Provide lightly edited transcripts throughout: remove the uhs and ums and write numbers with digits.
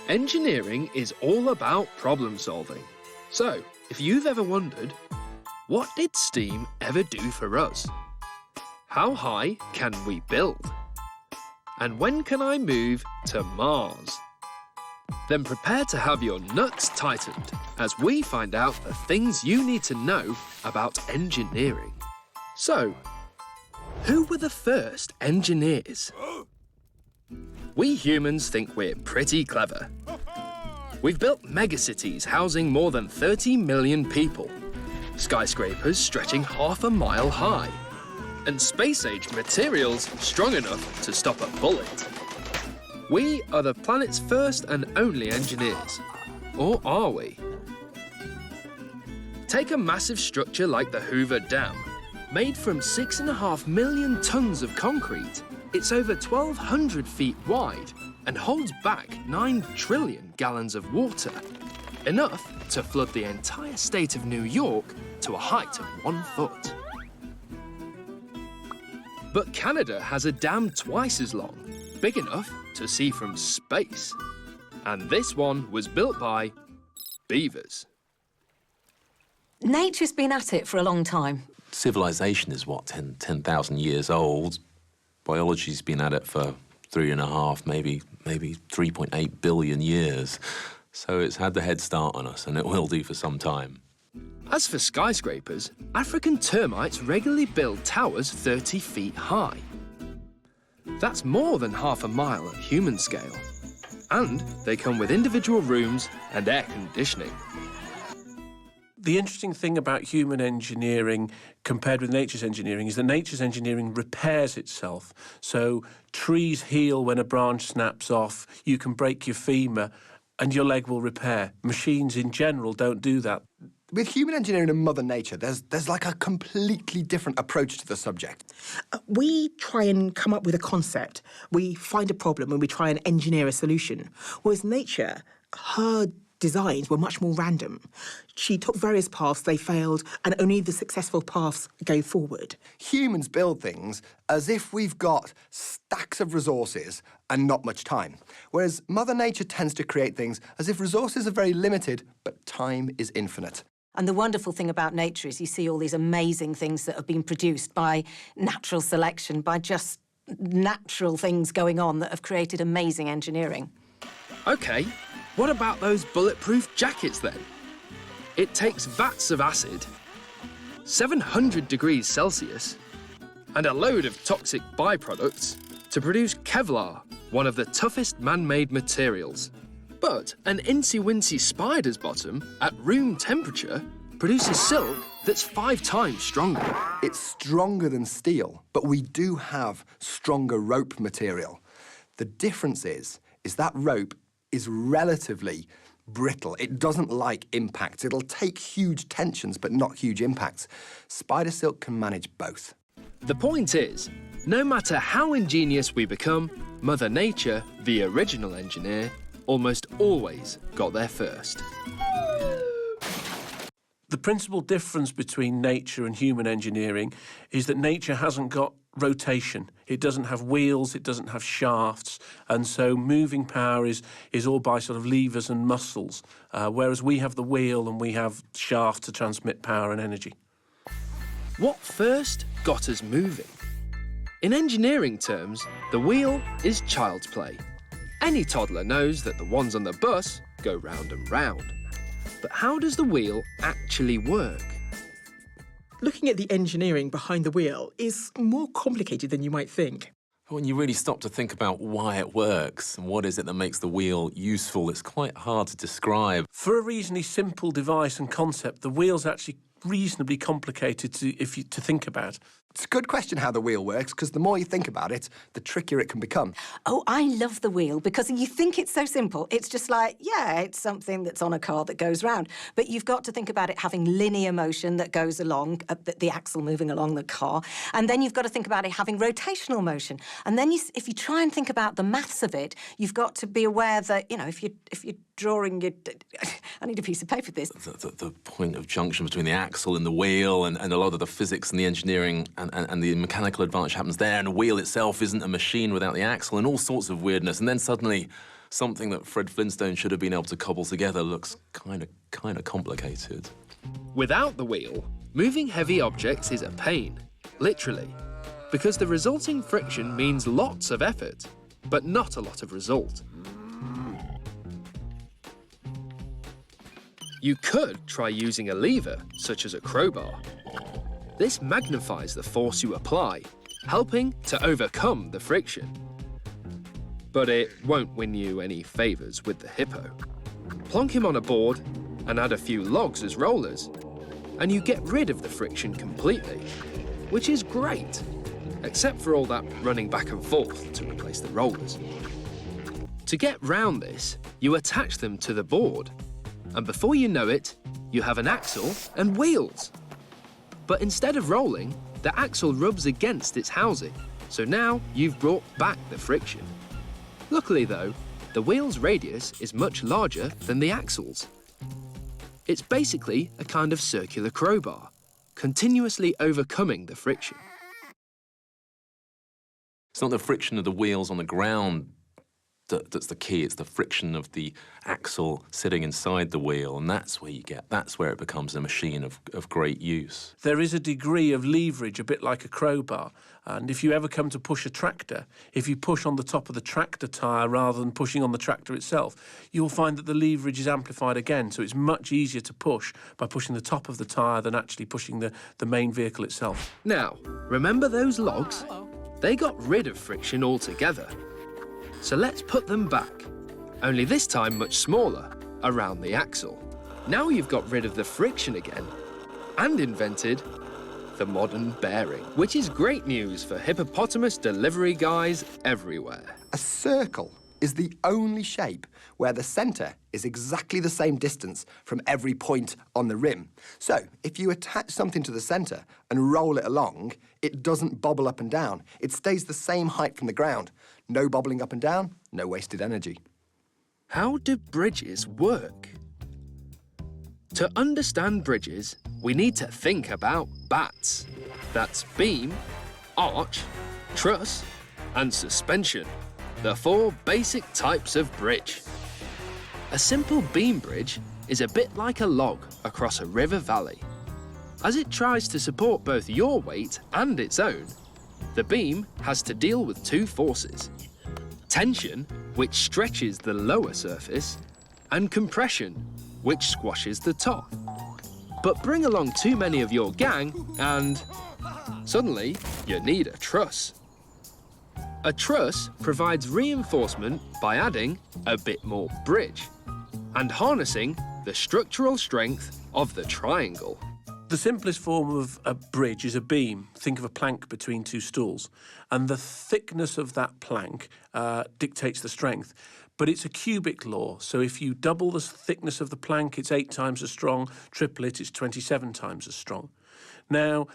Engineering is all about problem solving. So, if you've ever wondered, what did steam ever do for us? How high can we build? And when can I move to Mars? Then prepare to have your nuts tightened as we find out the things you need to know about engineering. So, who were the first engineers? We humans think we're pretty clever. We've built megacities housing more than 30 million people, skyscrapers stretching half a mile high, and space-age materials strong enough to stop a bullet. We are the planet's first and only engineers. Or are we? Take a massive structure like the Hoover Dam, made from 6.5 million tons of concrete. It's over 1,200 feet wide and holds back 9 trillion gallons of water, enough to flood the entire state of New York to a height of 1 foot. But Canada has a dam twice as long, big enough to see from space. And this one was built by beavers. Nature's been at it for a long time. Civilization is, what, 10,000 years old. Biology's been at it for 3.5, maybe 3.8 billion years. So it's had the head start on us, and it will do for some time. As for skyscrapers, African termites regularly build towers 30 feet high. That's more than half a mile at human scale. And they come with individual rooms and air conditioning. The interesting thing about human engineering compared with nature's engineering is that nature's engineering repairs itself. So trees heal when a branch snaps off, you can break your femur and your leg will repair. Machines in general don't do that. With human engineering and Mother Nature, there's like a completely different approach to the subject. We try and come up with a concept. We find a problem and we try and engineer a solution. Whereas nature, her designs were much more random. She took various paths, they failed, and only the successful paths go forward. Humans build things as if we've got stacks of resources and not much time. Whereas Mother Nature tends to create things as if resources are very limited, but time is infinite. And the wonderful thing about nature is you see all these amazing things that have been produced by natural selection, by just natural things going on that have created amazing engineering. OK, what about those bulletproof jackets then? It takes vats of acid, 700 degrees Celsius, and a load of toxic byproducts to produce Kevlar, one of the toughest man-made materials. But an incy-wincy spider's bottom, at room temperature, produces silk that's 5 times stronger. It's stronger than steel, but we do have stronger rope material. The difference is that rope is relatively brittle. It doesn't like impacts. It'll take huge tensions, but not huge impacts. Spider silk can manage both. The point is, no matter how ingenious we become, Mother Nature, the original engineer, almost always got there first. The principal difference between nature and human engineering is that nature hasn't got rotation. It doesn't have wheels, it doesn't have shafts, and so moving power is all by sort of levers and muscles, whereas we have the wheel and we have shafts to transmit power and energy. What first got us moving? In engineering terms, the wheel is child's play. Any toddler knows that the ones on the bus go round and round. But how does the wheel actually work? Looking at the engineering behind the wheel is more complicated than you might think. When you really stop to think about why it works and what is it that makes the wheel useful, it's quite hard to describe. For a reasonably simple device and concept, the wheel's actually reasonably complicated to think about. It's a good question how the wheel works, because the more you think about it, the trickier it can become. Oh, I love the wheel because you think it's so simple. It's just like, yeah, it's something that's on a car that goes round. But you've got to think about it having linear motion that goes along, the axle moving along the car. And then you've got to think about it having rotational motion. And then if you try and think about the maths of it, you've got to be aware that, you know, if you're drawing your... I need a piece of paper for this. The point of junction between the axle and the wheel and a lot of the physics and the engineering and the mechanical advantage happens there, and the wheel itself isn't a machine without the axle, and all sorts of weirdness. And then suddenly something that Fred Flintstone should have been able to cobble together looks kind of complicated. Without the wheel, moving heavy objects is a pain, literally, because the resulting friction means lots of effort, but not a lot of result. You could try using a lever, such as a crowbar. This magnifies the force you apply, helping to overcome the friction. But it won't win you any favours with the hippo. Plonk him on a board and add a few logs as rollers, and you get rid of the friction completely, which is great, except for all that running back and forth to replace the rollers. To get round this, you attach them to the board, and before you know it, you have an axle and wheels. But instead of rolling, the axle rubs against its housing, so now you've brought back the friction. Luckily though, the wheel's radius is much larger than the axle's. It's basically a kind of circular crowbar, continuously overcoming the friction. It's not the friction of the wheels on the ground that's the key. It's the friction of the axle sitting inside the wheel, and that's where it becomes a machine of great use. There is a degree of leverage, a bit like a crowbar. And if you ever come to push a tractor, if you push on the top of the tractor tyre rather than pushing on the tractor itself, you'll find that the leverage is amplified again. So it's much easier to push by pushing the top of the tyre than actually pushing the main vehicle itself. Now, remember those logs? They got rid of friction altogether. So let's put them back, only this time much smaller, around the axle. Now you've got rid of the friction again and invented the modern bearing, which is great news for hippopotamus delivery guys everywhere. A circle is the only shape where the centre is exactly the same distance from every point on the rim. So if you attach something to the centre and roll it along, it doesn't bobble up and down. It stays the same height from the ground. No bobbling up and down, no wasted energy. How do bridges work? To understand bridges, we need to think about BATs. That's beam, arch, truss, and suspension. The 4 basic types of bridge. A simple beam bridge is a bit like a log across a river valley. As it tries to support both your weight and its own, the beam has to deal with 2 forces. Tension, which stretches the lower surface, and compression, which squashes the top. But bring along too many of your gang and suddenly you need a truss. A truss provides reinforcement by adding a bit more bridge and harnessing the structural strength of the triangle. The simplest form of a bridge is a beam. Think of a plank between 2 stools. And the thickness of that plank dictates the strength. But it's a cubic law, so if you double the thickness of the plank, it's 8 times as strong. Triple it, it's 27 times as strong. Now,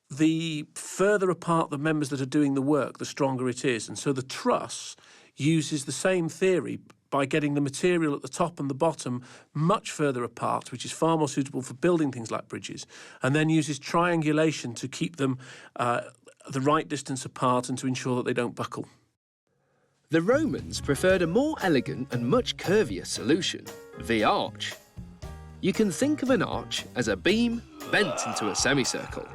the further apart the members that are doing the work, the stronger it is. And so the truss uses the same theory by getting the material at the top and the bottom much further apart, which is far more suitable for building things like bridges, and then uses triangulation to keep them the right distance apart and to ensure that they don't buckle. The Romans preferred a more elegant and much curvier solution, the arch. You can think of an arch as a beam bent into a semicircle.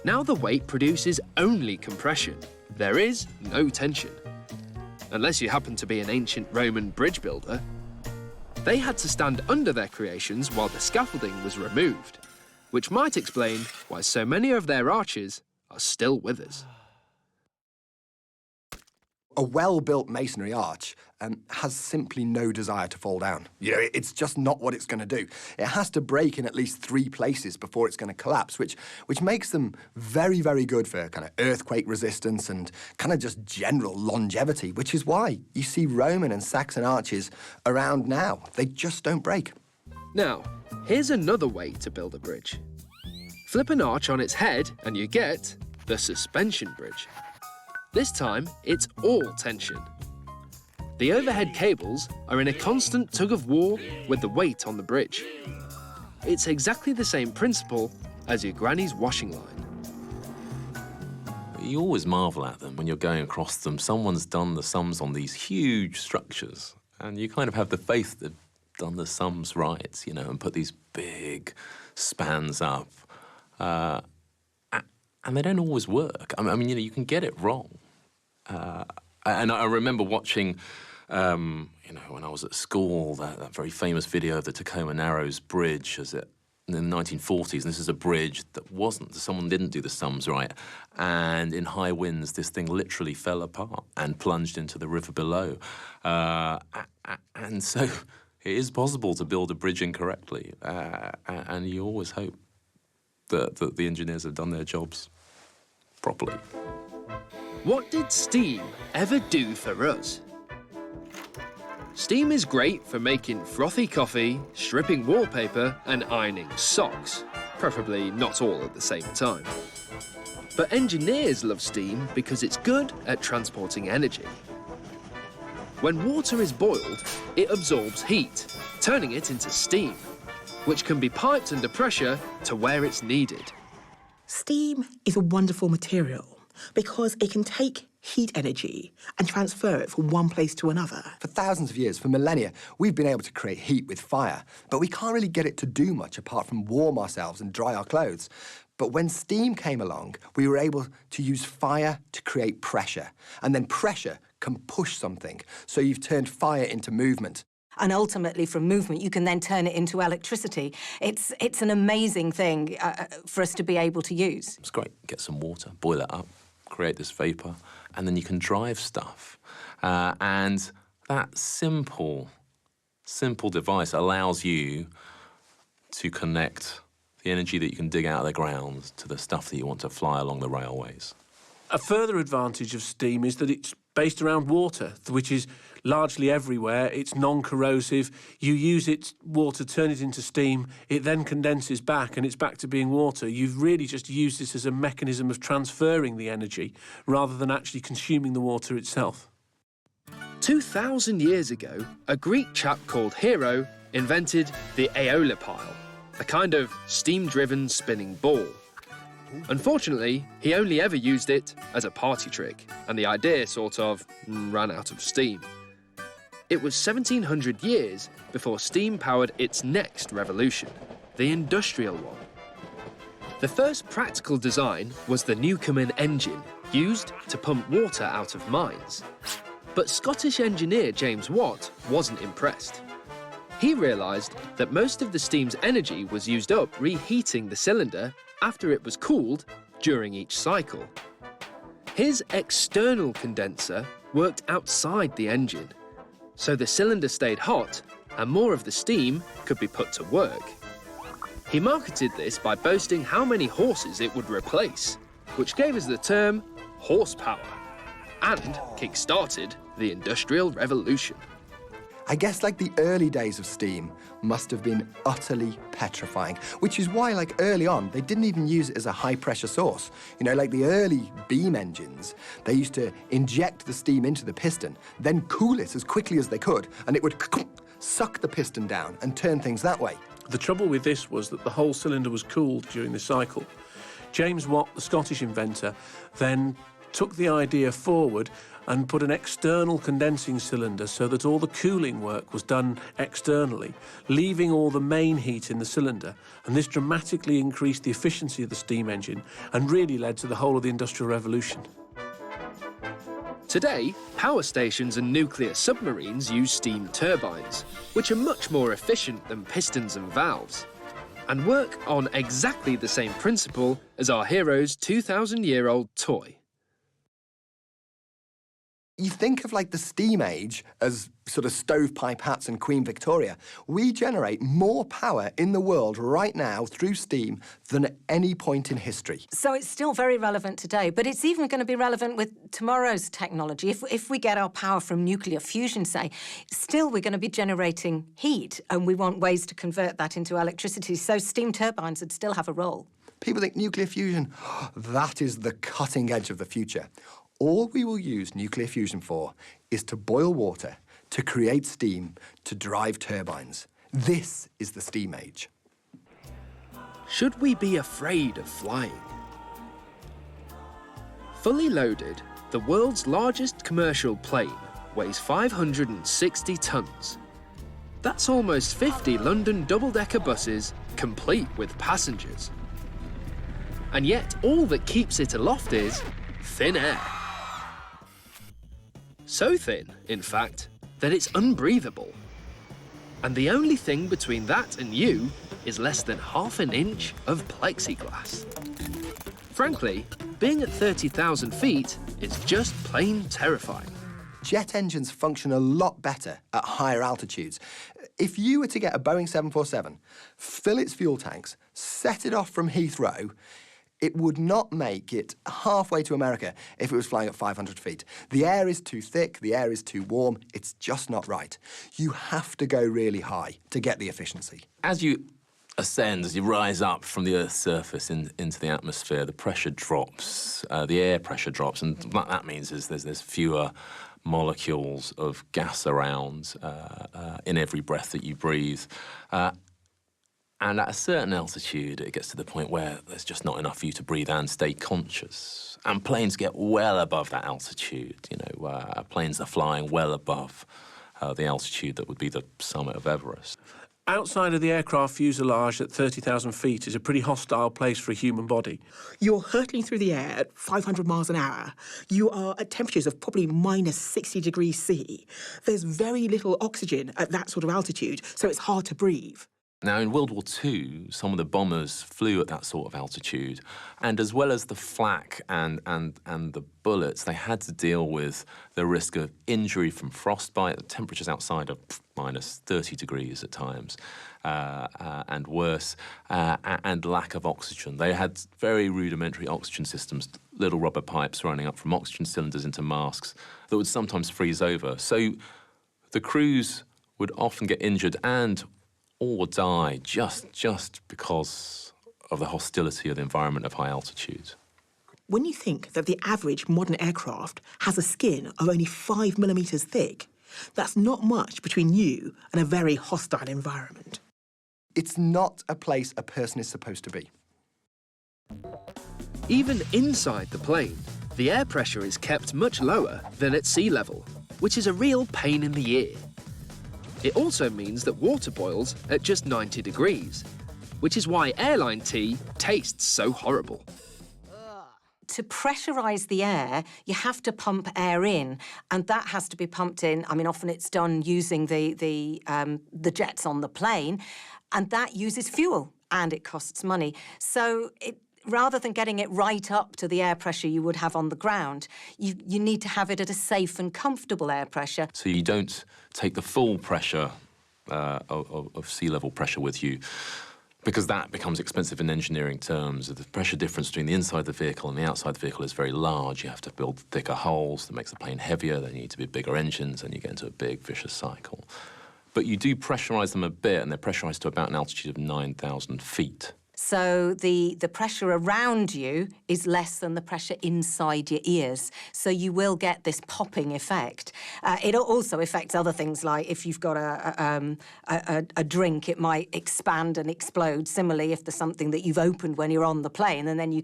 Now the weight produces only compression. There is no tension. Unless you happen to be an ancient Roman bridge builder. They had to stand under their creations while the scaffolding was removed, which might explain why so many of their arches are still with us. A well-built masonry arch has simply no desire to fall down. You know, it's just not what it's going to do. It has to break in at least 3 places before it's going to collapse, which makes them very, very good for kind of earthquake resistance and kind of just general longevity, which is why you see Roman and Saxon arches around now. They just don't break. Now, here's another way to build a bridge. Flip an arch on its head and you get the suspension bridge. This time, it's all tension. The overhead cables are in a constant tug-of-war with the weight on the bridge. It's exactly the same principle as your granny's washing line. You always marvel at them when you're going across them. Someone's done the sums on these huge structures, And you kind of have the faith that they've done the sums right, you know, and put these big spans up. And they don't always work. I mean, you know, you can get it wrong. And I remember watching, you know, when I was at school, that very famous video of the Tacoma Narrows Bridge in the 1940s. And this is a bridge that someone didn't do the sums right. And in high winds, this thing literally fell apart and plunged into the river below. And so it is possible to build a bridge incorrectly. And you always hope that the engineers have done their jobs properly. What did steam ever do for us? Steam is great for making frothy coffee, stripping wallpaper and ironing socks, preferably not all at the same time. But engineers love steam because it's good at transporting energy. When water is boiled, it absorbs heat, turning it into steam, which can be piped under pressure to where it's needed. Steam is a wonderful material because it can take heat energy and transfer it from one place to another. For thousands of years, for millennia, we've been able to create heat with fire, but we can't really get it to do much apart from warm ourselves and dry our clothes. But when steam came along, we were able to use fire to create pressure, and then pressure can push something. So you've turned fire into movement. And ultimately, from movement, you can then turn it into electricity. It's an amazing thing for us to be able to use. It's great. Get some water, boil it up, create this vapour, and then you can drive stuff. And that simple device allows you to connect the energy that you can dig out of the ground to the stuff that you want to fly along the railways. A further advantage of steam is that it's based around water, which is largely everywhere. It's non-corrosive. You use water, turn it into steam, it then condenses back and it's back to being water. You've really just used this as a mechanism of transferring the energy rather than actually consuming the water itself. 2,000 years ago, a Greek chap called Hero invented the aeolipile, a kind of steam-driven spinning ball. Unfortunately, he only ever used it as a party trick, and the idea sort of ran out of steam. It was 1,700 years before steam powered its next revolution, the industrial one. The first practical design was the Newcomen engine, used to pump water out of mines. But Scottish engineer James Watt wasn't impressed. He realised that most of the steam's energy was used up reheating the cylinder after it was cooled during each cycle. His external condenser worked outside the engine, so the cylinder stayed hot and more of the steam could be put to work. He marketed this by boasting how many horses it would replace, which gave us the term horsepower, and kick-started the Industrial Revolution. I guess like the early days of steam must have been utterly petrifying, which is why, like, early on, they didn't even use it as a high-pressure source. You know, like the early beam engines, they used to inject the steam into the piston, then cool it as quickly as they could, and it would suck the piston down and turn things that way. The trouble with this was that the whole cylinder was cooled during the cycle. James Watt, the Scottish inventor, then took the idea forward and put an external condensing cylinder so that all the cooling work was done externally, leaving all the main heat in the cylinder. And this dramatically increased the efficiency of the steam engine and really led to the whole of the Industrial Revolution. Today, power stations and nuclear submarines use steam turbines, which are much more efficient than pistons and valves, and work on exactly the same principle as our hero's 2,000-year-old toy. You think of, like, the steam age as sort of stovepipe hats and Queen Victoria. We generate more power in the world right now through steam than at any point in history. So it's still very relevant today, but it's even going to be relevant with tomorrow's technology. If we get our power from nuclear fusion, say, still we're going to be generating heat, and we want ways to convert that into electricity, so steam turbines would still have a role. People think nuclear fusion, that is the cutting edge of the future. All we will use nuclear fusion for is to boil water, to create steam, to drive turbines. This is the steam age. Should we be afraid of flying? Fully loaded, the world's largest commercial plane, weighs 560 tons. That's almost 50 London double-decker buses, complete with passengers. And yet, all that keeps it aloft is thin air. So thin, in fact, that it's unbreathable. And the only thing between that and you is less than half an inch of plexiglass. Frankly, being at 30,000 feet is just plain terrifying. Jet engines function a lot better at higher altitudes. If you were to get a Boeing 747, fill its fuel tanks, set it off from Heathrow, it would not make it halfway to America if it was flying at 500 feet. The air is too thick, the air is too warm, it's just not right. You have to go really high to get the efficiency. As you ascend, as you rise up from the Earth's surface into the atmosphere, the pressure drops, the air pressure drops, and what that means is there's fewer molecules of gas around in every breath that you breathe. And at a certain altitude, it gets to the point where there's just not enough for you to breathe and stay conscious. And planes get well above that altitude. You know, planes are flying well above the altitude that would be the summit of Everest. Outside of the aircraft fuselage at 30,000 feet is a pretty hostile place for a human body. You're hurtling through the air at 500 miles an hour. You are at temperatures of probably minus 60 degrees C. There's very little oxygen at that sort of altitude, so it's hard to breathe. Now, in World War II, some of the bombers flew at that sort of altitude, and as well as the flak and the bullets, they had to deal with the risk of injury from frostbite. The temperatures outside are minus 30 degrees at times, and worse, and lack of oxygen. They had very rudimentary oxygen systems, little rubber pipes running up from oxygen cylinders into masks that would sometimes freeze over. So the crews would often get injured and or die just because of the hostility of the environment of high altitude. When you think that the average modern aircraft has a skin of only 5 millimetres thick, that's not much between you and a very hostile environment. It's not a place a person is supposed to be. Even inside the plane, the air pressure is kept much lower than at sea level, which is a real pain in the ear. It also means that water boils at just 90 degrees, which is why airline tea tastes so horrible. To pressurise the air, you have to pump air in, and that has to be pumped in. I mean, often it's done using the jets on the plane, and that uses fuel, and it costs money. So rather than getting it right up to the air pressure you would have on the ground, you need to have it at a safe and comfortable air pressure. So you don't take the full pressure of sea level pressure with you, because that becomes expensive in engineering terms. The pressure difference between the inside of the vehicle and the outside of the vehicle is very large. You have to build thicker hulls that makes the plane heavier. They need to be bigger engines, and you get into a big vicious cycle. But you do pressurise them a bit, and they're pressurised to about an altitude of 9,000 feet. So the pressure around you is less than the pressure inside your ears. So you will get this popping effect. It also affects other things, like if you've got a drink, it might expand and explode. Similarly, if there's something that you've opened when you're on the plane and then you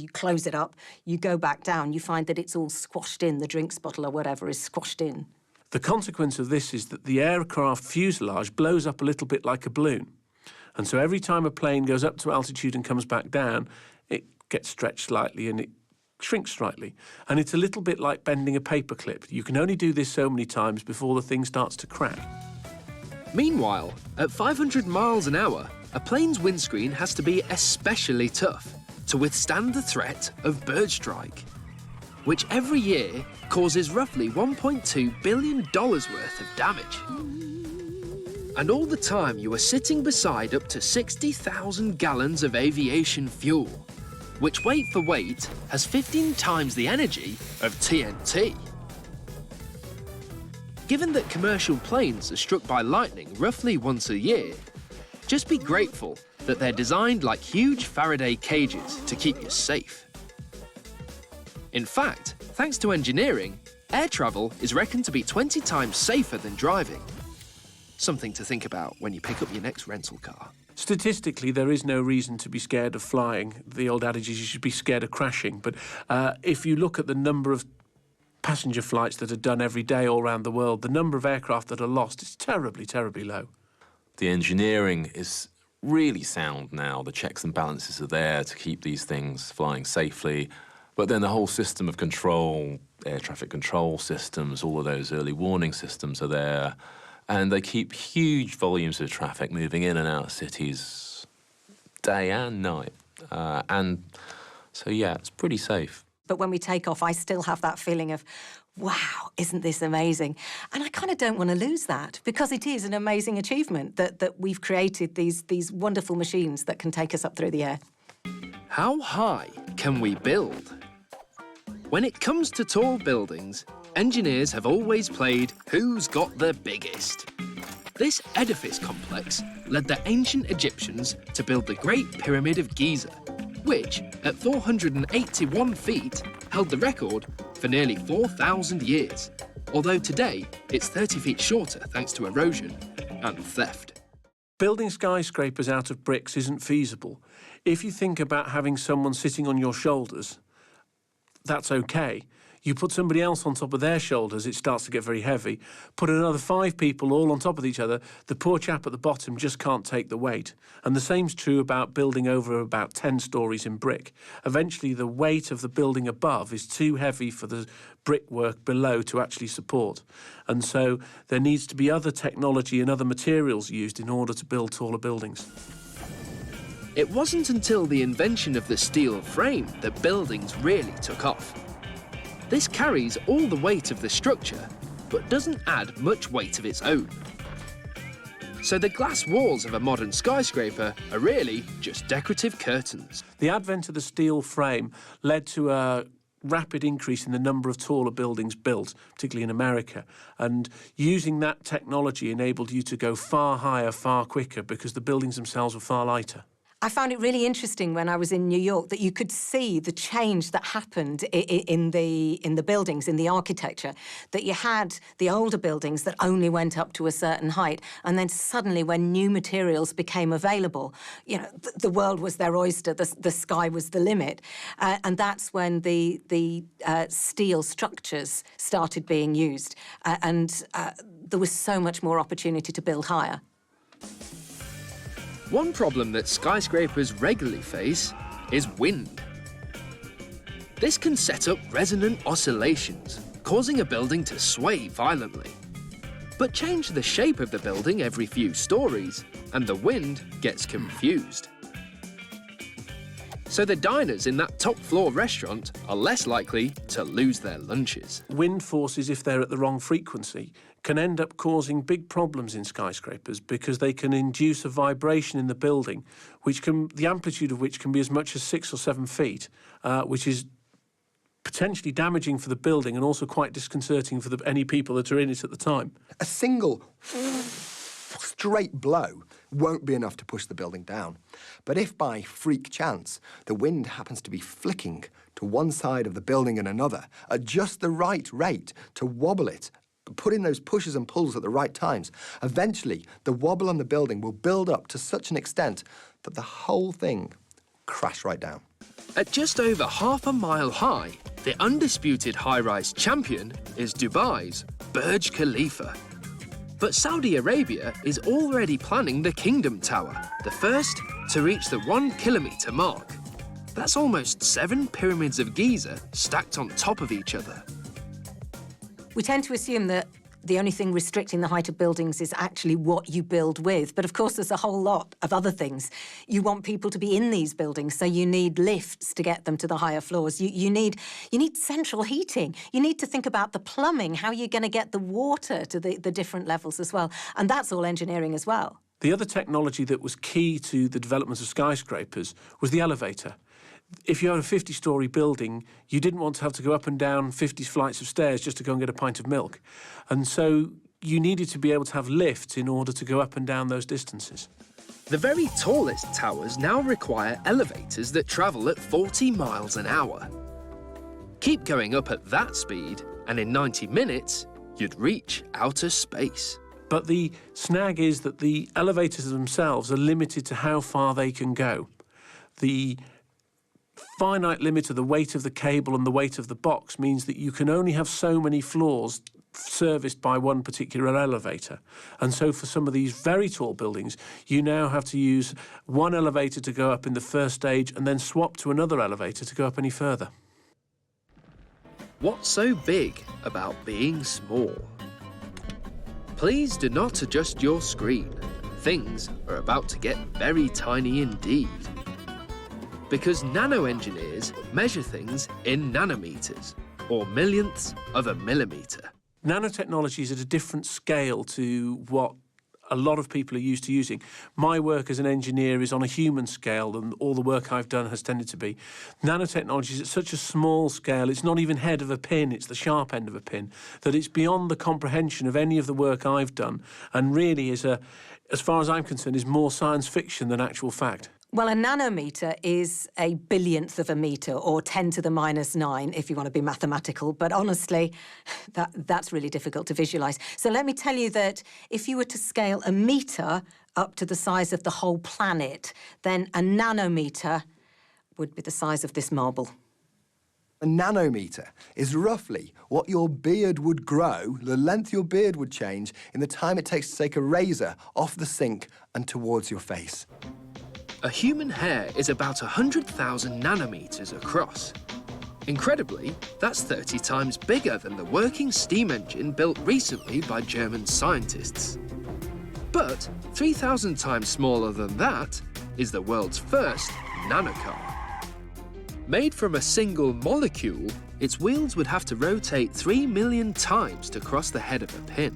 close it up, you go back down, you find that it's all squashed in, the drinks bottle or whatever is squashed in. The consequence of this is that the aircraft fuselage blows up a little bit like a balloon. And so every time a plane goes up to altitude and comes back down, it gets stretched slightly and it shrinks slightly. And it's a little bit like bending a paperclip. You can only do this so many times before the thing starts to crack. Meanwhile, at 500 miles an hour, a plane's windscreen has to be especially tough to withstand the threat of bird strike, which every year causes roughly $1.2 billion worth of damage. And all the time you are sitting beside up to 60,000 gallons of aviation fuel, which weight for weight has 15 times the energy of TNT. Given that commercial planes are struck by lightning roughly once a year, just be grateful that they're designed like huge Faraday cages to keep you safe. In fact, thanks to engineering, air travel is reckoned to be 20 times safer than driving. Something to think about when you pick up your next rental car. Statistically, there is no reason to be scared of flying. The old adage is you should be scared of crashing. But if you look at the number of passenger flights that are done every day all around the world, the number of aircraft that are lost is terribly, terribly low. The engineering is really sound now. The checks and balances are there to keep these things flying safely. But then the whole system of control, air traffic control systems, all of those early warning systems are there. And they keep huge volumes of traffic moving in and out of cities day and night. And so, yeah, it's pretty safe. But when we take off, I still have that feeling of, wow, isn't this amazing? And I kind of don't want to lose that, because it is an amazing achievement that we've created these wonderful machines that can take us up through the air. How high can we build? When it comes to tall buildings, engineers have always played who's got the biggest. This edifice complex led the ancient Egyptians to build the Great Pyramid of Giza, which, at 481 feet, held the record for nearly 4,000 years, although today it's 30 feet shorter thanks to erosion and theft. Building skyscrapers out of bricks isn't feasible. If you think about having someone sitting on your shoulders, that's okay. You put somebody else on top of their shoulders, it starts to get very heavy. Put another 5 people all on top of each other, the poor chap at the bottom just can't take the weight. And the same's true about building over about 10 stories in brick. Eventually, the weight of the building above is too heavy for the brickwork below to actually support. And so there needs to be other technology and other materials used in order to build taller buildings. It wasn't until the invention of the steel frame that buildings really took off. This carries all the weight of the structure, but doesn't add much weight of its own. So the glass walls of a modern skyscraper are really just decorative curtains. The advent of the steel frame led to a rapid increase in the number of taller buildings built, particularly in America. And using that technology enabled you to go far higher, far quicker, because the buildings themselves were far lighter. I found it really interesting when I was in New York that you could see the change that happened in the buildings, in the architecture, that you had the older buildings that only went up to a certain height, and then suddenly when new materials became available, you know, the world was their oyster, the sky was the limit. And that's when the steel structures started being used, and there was so much more opportunity to build higher. One problem that skyscrapers regularly face is wind. This can set up resonant oscillations, causing a building to sway violently. But change the shape of the building every few stories, and the wind gets confused. So the diners in that top-floor restaurant are less likely to lose their lunches. Wind forces, if they're at the wrong frequency, can end up causing big problems in skyscrapers, because they can induce a vibration in the building, the amplitude of which can be as much as 6 or 7 feet, which is potentially damaging for the building and also quite disconcerting for any people that are in it at the time. A single straight blow won't be enough to push the building down. But if by freak chance the wind happens to be flicking to one side of the building and another at just the right rate to wobble it, put in those pushes and pulls at the right times, eventually the wobble on the building will build up to such an extent that the whole thing crash right down. At just over half a mile high, the undisputed high-rise champion is Dubai's Burj Khalifa. But Saudi Arabia is already planning the Kingdom Tower, the first to reach the 1 kilometre mark. That's almost 7 pyramids of Giza stacked on top of each other. We tend to assume that the only thing restricting the height of buildings is actually what you build with. But of course, there's a whole lot of other things. You want people to be in these buildings, so you need lifts to get them to the higher floors. You need central heating. You need to think about the plumbing, how you're going to get the water to the different levels as well. And that's all engineering as well. The other technology that was key to the development of skyscrapers was the elevator. If you had a 50-storey building, you didn't want to have to go up and down 50 flights of stairs just to go and get a pint of milk. And so you needed to be able to have lifts in order to go up and down those distances. The very tallest towers now require elevators that travel at 40 miles an hour. Keep going up at that speed, and in 90 minutes, you'd reach outer space. But the snag is that the elevators themselves are limited to how far they can go. The finite limit of the weight of the cable and the weight of the box means that you can only have so many floors serviced by one particular elevator. And so for some of these very tall buildings, you now have to use one elevator to go up in the first stage and then swap to another elevator to go up any further. What's so big about being small? Please do not adjust your screen. Things are about to get very tiny indeed. Because nano-engineers measure things in nanometers, or millionths of a millimetre. Nanotechnology is at a different scale to what a lot of people are used to using. My work as an engineer is on a human scale, and all the work I've done has tended to be. Nanotechnology is at such a small scale, it's not even head of a pin, it's the sharp end of a pin, that it's beyond the comprehension of any of the work I've done, and really is, as far as I'm concerned, is more science fiction than actual fact. Well, a nanometre is a billionth of a metre, or 10 to the minus 9, if you want to be mathematical. But honestly, that's really difficult to visualise. So let me tell you that if you were to scale a metre up to the size of the whole planet, then a nanometre would be the size of this marble. A nanometre is roughly what your beard would grow, the length your beard would change, in the time it takes to take a razor off the sink and towards your face. A human hair is about 100,000 nanometers across. Incredibly, that's 30 times bigger than the working steam engine built recently by German scientists. But 3,000 times smaller than that is the world's first nanocar. Made from a single molecule, its wheels would have to rotate 3 million times to cross the head of a pin.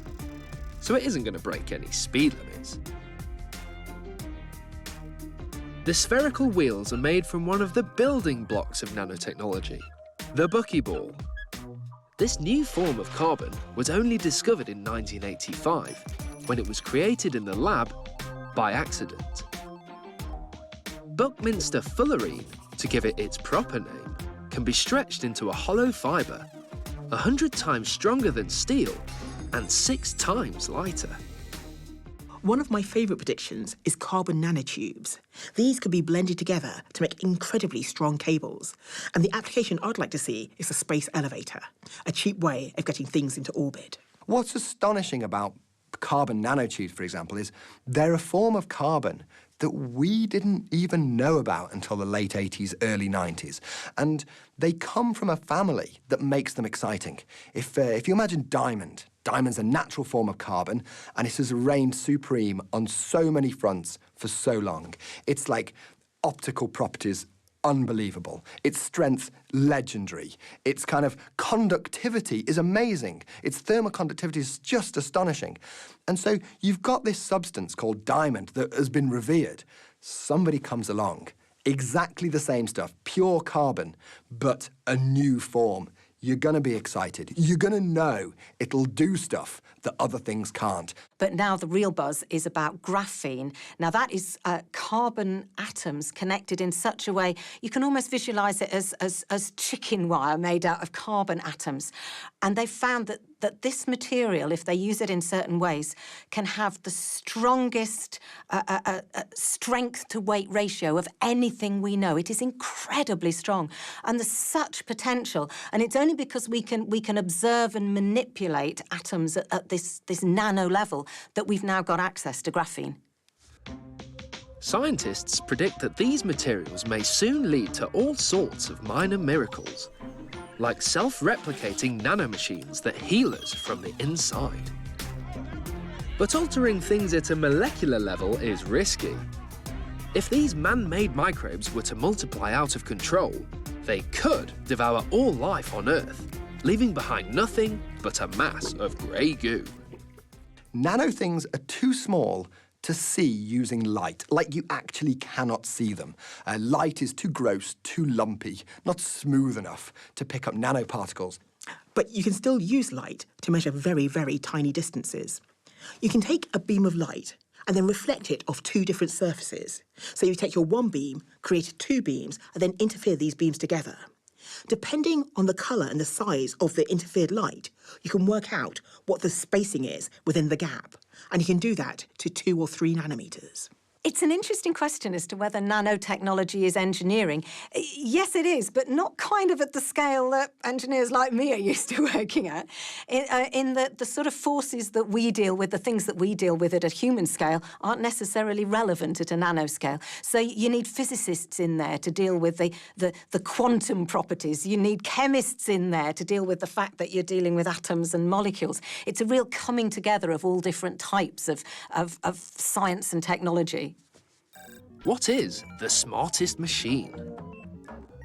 So it isn't going to break any speed limits. The spherical wheels are made from one of the building blocks of nanotechnology, the buckyball. This new form of carbon was only discovered in 1985, when it was created in the lab by accident. Buckminster fullerene, to give it its proper name, can be stretched into a hollow fibre, 100 times stronger than steel and 6 times lighter. One of my favourite predictions is carbon nanotubes. These could be blended together to make incredibly strong cables. And the application I'd like to see is a space elevator, a cheap way of getting things into orbit. What's astonishing about carbon nanotubes, for example, is they're a form of carbon that we didn't even know about until the late 80s, early 90s. And they come from a family that makes them exciting. If you imagine diamond's a natural form of carbon, and it has reigned supreme on so many fronts for so long. It's like optical properties, unbelievable. Its strength, legendary. Its kind of conductivity is amazing. Its thermal conductivity is just astonishing. And so you've got this substance called diamond that has been revered. Somebody comes along, exactly the same stuff, pure carbon, but a new form. You're going to be excited. You're going to know it'll do stuff that other things can't. But now the real buzz is about graphene. Now that is carbon atoms connected in such a way, you can almost visualise it as chicken wire made out of carbon atoms. And they've found that this material, if they use it in certain ways, can have the strongest strength-to-weight ratio of anything we know. It is incredibly strong. And there's such potential. And it's only because we can observe and manipulate atoms at this nano level that we've now got access to graphene. Scientists predict that these materials may soon lead to all sorts of minor miracles, like self-replicating nanomachines that heal us from the inside. But altering things at a molecular level is risky. If these man-made microbes were to multiply out of control, they could devour all life on Earth, leaving behind nothing but a mass of grey goo. Nano things are too small to see using light, like you actually cannot see them. Light is too gross, too lumpy, not smooth enough to pick up nanoparticles. But you can still use light to measure very, very tiny distances. You can take a beam of light and then reflect it off 2 different surfaces. So you take your one beam, create 2 beams, and then interfere these beams together. Depending on the colour and the size of the interfered light, you can work out what the spacing is within the gap. And you can do that to 2 or 3 nanometers. It's an interesting question as to whether nanotechnology is engineering. Yes, it is, but not kind of at the scale that engineers like me are used to working at. In the sort of forces that we deal with, the things that we deal with at a human scale, aren't necessarily relevant at a nanoscale. So you need physicists in there to deal with the quantum properties. You need chemists in there to deal with the fact that you're dealing with atoms and molecules. It's a real coming together of all different types of science and technology. What is the smartest machine?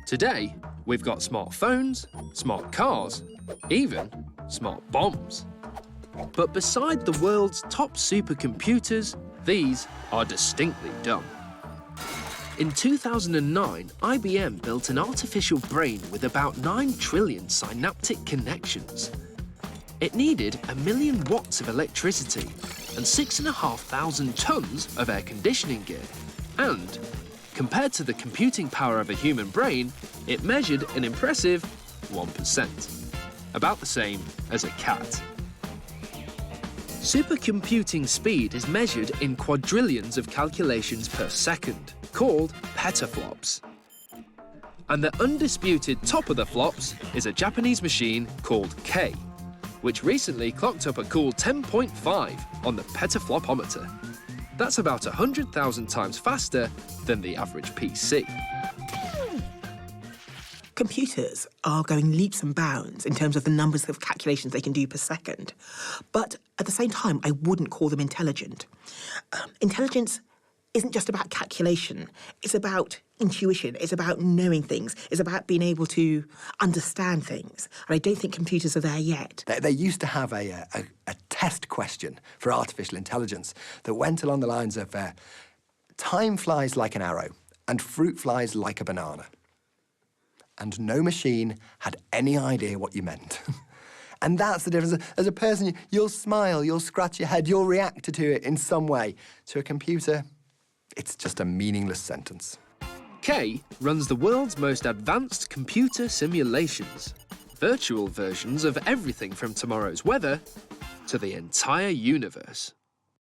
Today, we've got smartphones, smart cars, even smart bombs. But beside the world's top supercomputers, these are distinctly dumb. In 2009, IBM built an artificial brain with about 9 trillion synaptic connections. It needed 1 million watts of electricity and 6,500 tons of air conditioning gear. And, compared to the computing power of a human brain, it measured an impressive 1%. About the same as a cat. Supercomputing speed is measured in quadrillions of calculations per second, called petaflops. And the undisputed top of the flops is a Japanese machine called K, which recently clocked up a cool 10.5 on the petaflopometer. That's about 100,000 times faster than the average PC. Computers are going leaps and bounds in terms of the numbers of calculations they can do per second. But at the same time, I wouldn't call them intelligent. Intelligence isn't just about calculation. It's about intuition. It's about knowing things. It's about being able to understand things. And I don't think computers are there yet. They used to have a test question for artificial intelligence that went along the lines of time flies like an arrow and fruit flies like a banana. And no machine had any idea what you meant. And that's the difference. As a person, you'll smile, you'll scratch your head, you'll react to it in some way. To a computer, it's just a meaningless sentence. K runs the world's most advanced computer simulations, virtual versions of everything from tomorrow's weather to the entire universe.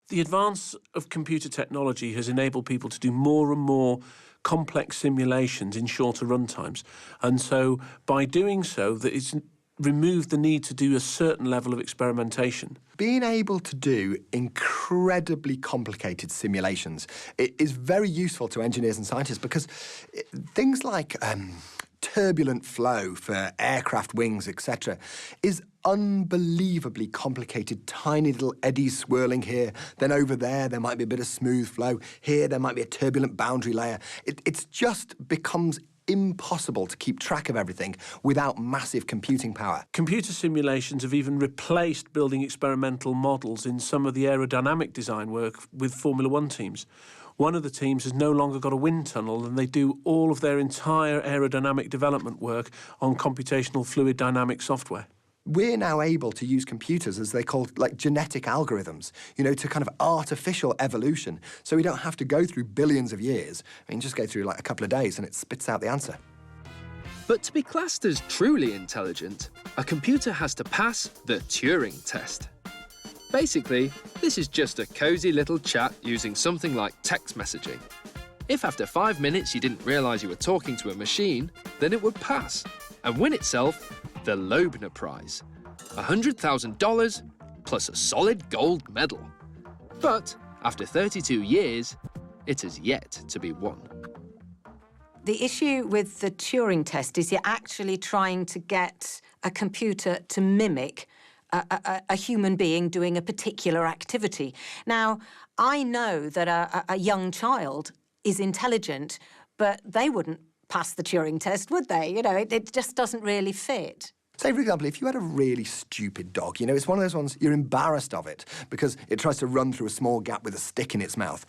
The advance of computer technology has enabled people to do more and more complex simulations in shorter runtimes. And so by doing so, that it's removed the need to do a certain level of experimentation. Being able to do incredibly complicated simulations is very useful to engineers and scientists because things like turbulent flow for aircraft wings, etc., is unbelievably complicated. Tiny little eddies swirling here, then over there might be a bit of smooth flow. Here there might be a turbulent boundary layer. It's just becomes impossible to keep track of everything without massive computing power. Computer simulations have even replaced building experimental models in some of the aerodynamic design work with Formula One teams. One of the teams has no longer got a wind tunnel and they do all of their entire aerodynamic development work on computational fluid dynamic software. We're now able to use computers as they call like genetic algorithms, to kind of artificial evolution. So we don't have to go through billions of years. I mean, just go through like a couple of days and it spits out the answer. But to be classed as truly intelligent, a computer has to pass the Turing test. Basically, this is just a cosy little chat using something like text messaging. If after 5 minutes you didn't realise you were talking to a machine, then it would pass and win itself the Loebner Prize, $100,000 plus a solid gold medal. But after 32 years, it has yet to be won. The issue with the Turing test is you're actually trying to get a computer to mimic a human being doing a particular activity. Now, I know that a young child is intelligent, but they wouldn't pass the Turing test, would they? It just doesn't really fit. Say, for example, if you had a really stupid dog, it's one of those ones you're embarrassed of it because it tries to run through a small gap with a stick in its mouth.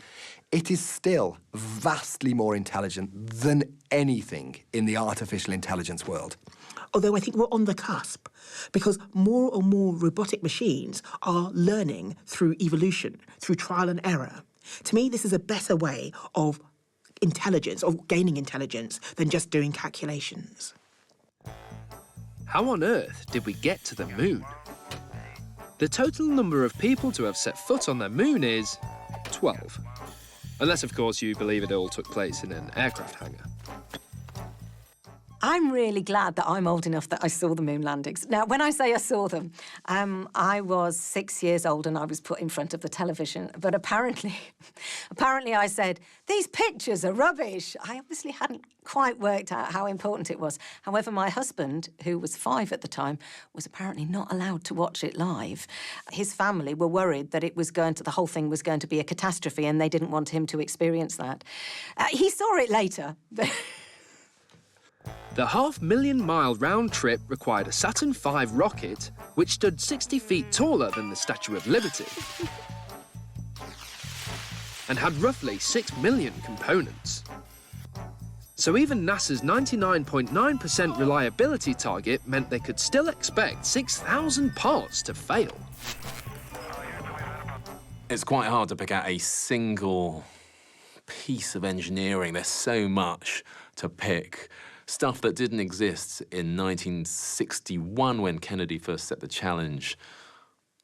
It is still vastly more intelligent than anything in the artificial intelligence world. Although I think we're on the cusp, because more and more robotic machines are learning through evolution, through trial and error. To me, this is a better way of intelligence, of gaining intelligence, than just doing calculations. How on earth did we get to the moon? The total number of people to have set foot on the moon is 12. Unless, of course, you believe it all took place in an aircraft hangar. I'm really glad that I'm old enough that I saw the moon landings. Now, when I say I saw them, I was 6 years old and I was put in front of the television. But apparently I said, these pictures are rubbish. I obviously hadn't quite worked out how important it was. However, my husband, who was 5 at the time, was apparently not allowed to watch it live. His family were worried that the whole thing was going to be a catastrophe and they didn't want him to experience that. He saw it later. The 500,000-mile round trip required a Saturn V rocket, which stood 60 feet taller than the Statue of Liberty, and had roughly 6 million components. So even NASA's 99.9% reliability target meant they could still expect 6,000 parts to fail. It's quite hard to pick out a single piece of engineering. There's so much to pick. Stuff that didn't exist in 1961 when Kennedy first set the challenge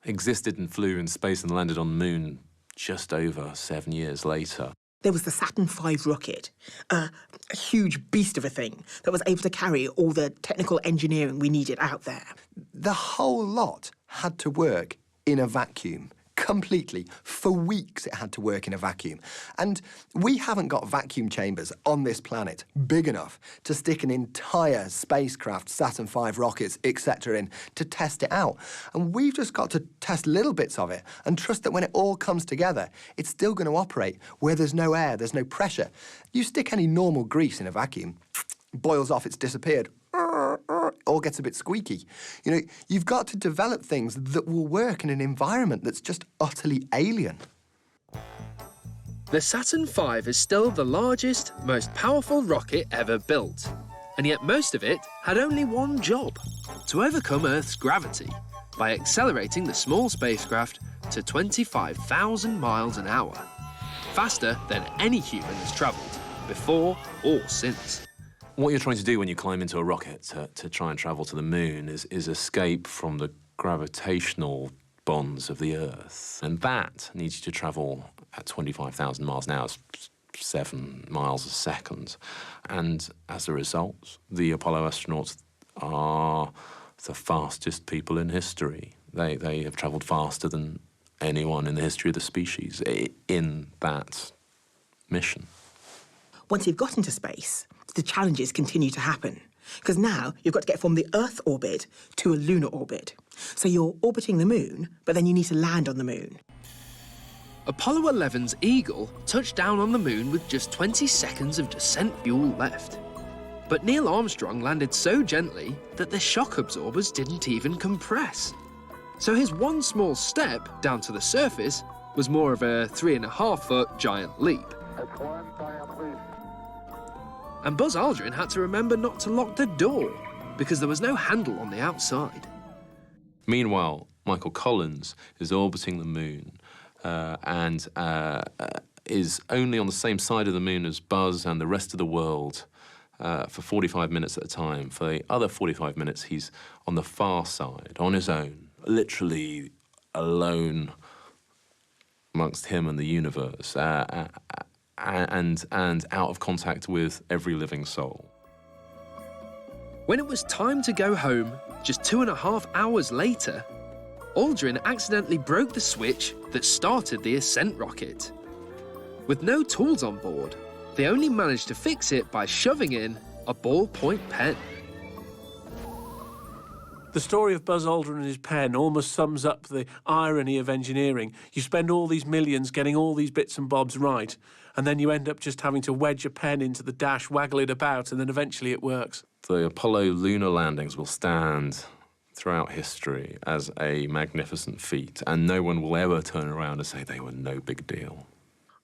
existed and flew in space and landed on the moon just over 7 years later. There was the Saturn V rocket, a huge beast of a thing that was able to carry all the technical engineering we needed out there. The whole lot had to work in a vacuum. Completely. For weeks it had to work in a vacuum. And we haven't got vacuum chambers on this planet big enough to stick an entire spacecraft, Saturn V rockets, etc. in to test it out. And we've just got to test little bits of it and trust that when it all comes together, it's still going to operate where there's no air, there's no pressure. You stick any normal grease in a vacuum, boils off, it's disappeared. All gets a bit squeaky. You know, you've got to develop things that will work in an environment that's just utterly alien. The Saturn V is still the largest, most powerful rocket ever built. And yet most of it had only one job: to overcome Earth's gravity by accelerating the small spacecraft to 25,000 miles an hour, faster than any human has travelled, before or since. What you're trying to do when you climb into a rocket to try and travel to the moon is escape from the gravitational bonds of the Earth. And that needs you to travel at 25,000 miles an hour, 7 miles a second. And as a result, the Apollo astronauts are the fastest people in history. They have travelled faster than anyone in the history of the species in that mission. Once you've got into space, the challenges continue to happen. Because now you've got to get from the Earth orbit to a lunar orbit. So you're orbiting the moon, but then you need to land on the moon. Apollo 11's Eagle touched down on the moon with just 20 seconds of descent fuel left. But Neil Armstrong landed so gently that the shock absorbers didn't even compress. So his one small step down to the surface was more of a 3.5-foot giant leap. And Buzz Aldrin had to remember not to lock the door because there was no handle on the outside. Meanwhile, Michael Collins is orbiting the moon and is only on the same side of the moon as Buzz and the rest of the world for 45 minutes at a time. For the other 45 minutes, he's on the far side, on his own, literally alone amongst him and the universe. And out of contact with every living soul. When it was time to go home, just 2.5 hours later, Aldrin accidentally broke the switch that started the Ascent rocket. With no tools on board, they only managed to fix it by shoving in a ballpoint pen. The story of Buzz Aldrin and his pen almost sums up the irony of engineering. You spend all these millions getting all these bits and bobs right, and then you end up just having to wedge a pen into the dash, waggle it about, and then eventually it works. The Apollo lunar landings will stand throughout history as a magnificent feat, and no one will ever turn around and say they were no big deal.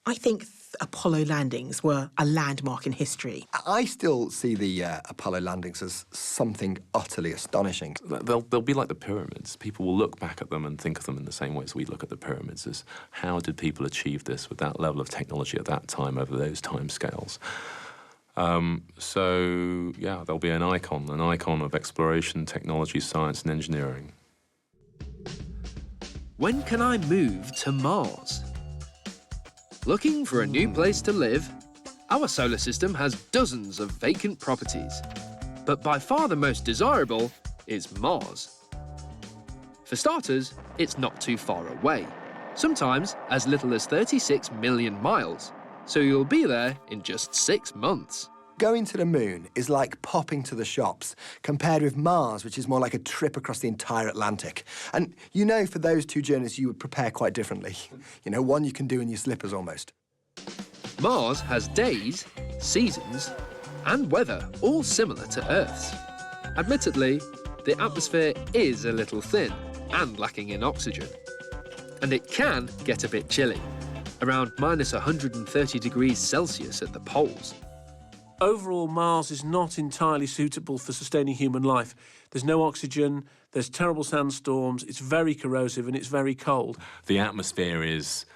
I think Apollo landings were a landmark in history. I still see the Apollo landings as something utterly astonishing. They'll be like the pyramids. People will look back at them and think of them in the same way as we look at the pyramids, as how did people achieve this with that level of technology at that time over those timescales? So, yeah, they'll be an icon of exploration, technology, science and engineering. When can I move to Mars? Looking for a new place to live? Our solar system has dozens of vacant properties, but by far the most desirable is Mars. For starters, it's not too far away, sometimes as little as 36 million miles, so you'll be there in just 6 months. Going to the moon is like popping to the shops, compared with Mars, which is more like a trip across the entire Atlantic. And you know, for those two journeys, you would prepare quite differently. You know, one you can do in your slippers almost. Mars has days, seasons, and weather all similar to Earth's. Admittedly, the atmosphere is a little thin and lacking in oxygen. And it can get a bit chilly, around minus 130 degrees Celsius at the poles. Overall, Mars is not entirely suitable for sustaining human life. There's no oxygen, there's terrible sandstorms, it's very corrosive and it's very cold. The atmosphere is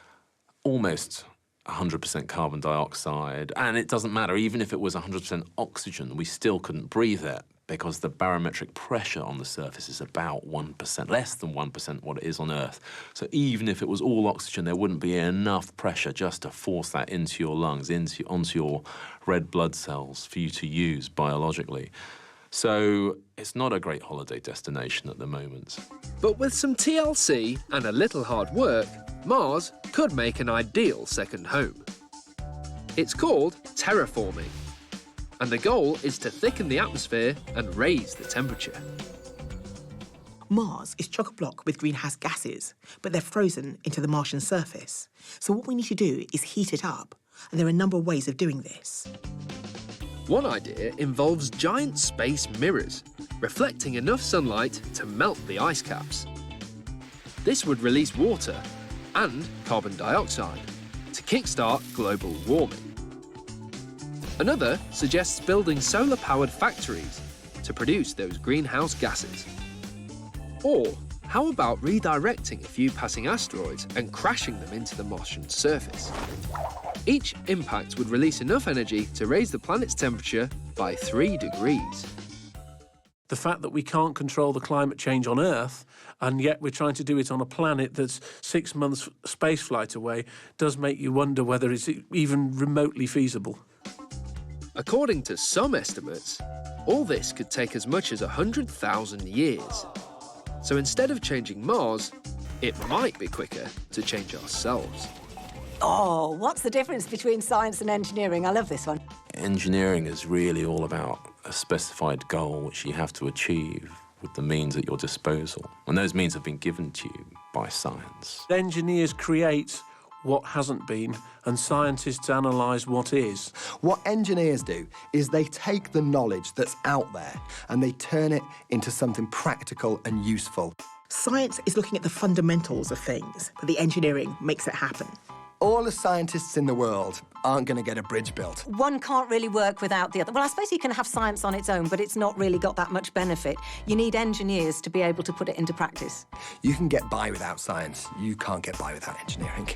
almost 100% carbon dioxide, and it doesn't matter. Even if it was 100% oxygen, we still couldn't breathe it because the barometric pressure on the surface is about 1%, less than 1% what it is on Earth. So even if it was all oxygen, there wouldn't be enough pressure just to force that into your lungs, onto your red blood cells for you to use biologically. So it's not a great holiday destination at the moment. But with some TLC and a little hard work, Mars could make an ideal second home. It's called terraforming, and the goal is to thicken the atmosphere and raise the temperature. Mars is chock-a-block with greenhouse gases, but they're frozen into the Martian surface. So what we need to do is heat it up, and there are a number of ways of doing this. One idea involves giant space mirrors, reflecting enough sunlight to melt the ice caps. This would release water and carbon dioxide to kickstart global warming. Another suggests building solar-powered factories to produce those greenhouse gases. Or how about redirecting a few passing asteroids and crashing them into the Martian surface? Each impact would release enough energy to raise the planet's temperature by 3 degrees. The fact that we can't control the climate change on Earth, and yet we're trying to do it on a planet that's 6 months space flight away, does make you wonder whether it's even remotely feasible. According to some estimates, all this could take as much as 100,000 years. So instead of changing Mars, it might be quicker to change ourselves. Oh, what's the difference between science and engineering? I love this one. Engineering is really all about a specified goal which you have to achieve with the means at your disposal. And those means have been given to you by science. Engineers create what hasn't been, and scientists analyse what is. What engineers do is they take the knowledge that's out there and they turn it into something practical and useful. Science is looking at the fundamentals of things, but the engineering makes it happen. All the scientists in the world aren't going to get a bridge built. One can't really work without the other. Well, I suppose you can have science on its own, but it's not really got that much benefit. You need engineers to be able to put it into practice. You can get by without science. You can't get by without engineering.